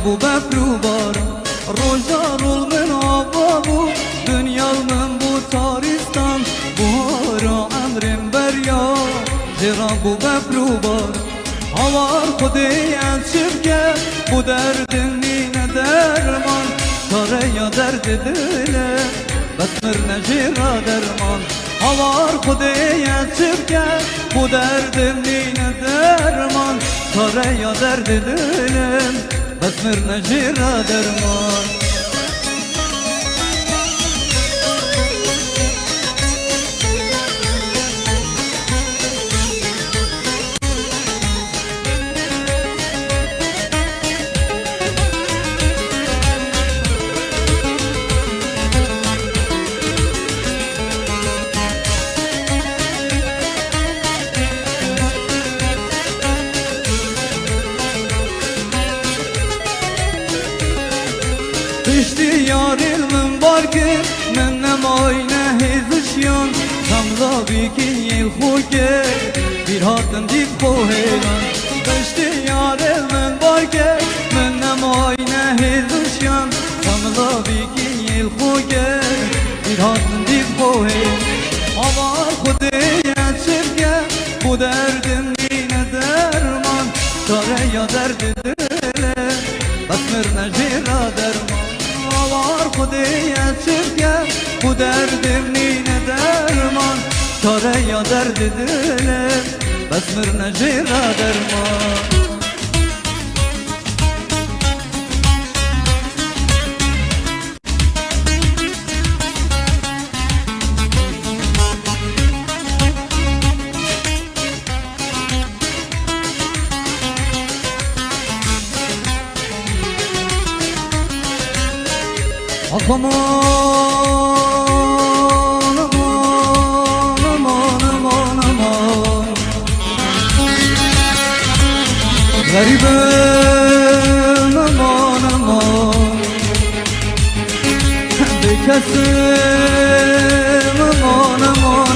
بو ببرو بارم روزا رول من آبا بو دنیا من بو تاریستان بوهارا امرم بریا زیرا بو ببرو بارم هوار خودی انچب که بو دردم نینه درمان کاره یا درد دله بسمر نجیرا درمان هوار خودی انچب که بو دردم نینه درمان کاره یا درد دلم بسمر نجیرا درمان İşte ilmin var ki mennem ayne hezişyan Zamla bikin yel hoke bir hatın dip hohelan İşte ilmin var ki mennem ayne hezişyan Zamla bikin yel hoke bir hatın dip hohelan Avar khudeye çirke bu derdim yine derman Çare ya derdi dile basmır necira derman Avar خودی چرکه bu derdim nine derman Çare ya derdi dilim besmir necira derman Aman aman aman aman aman Garibim aman aman Bekesim aman aman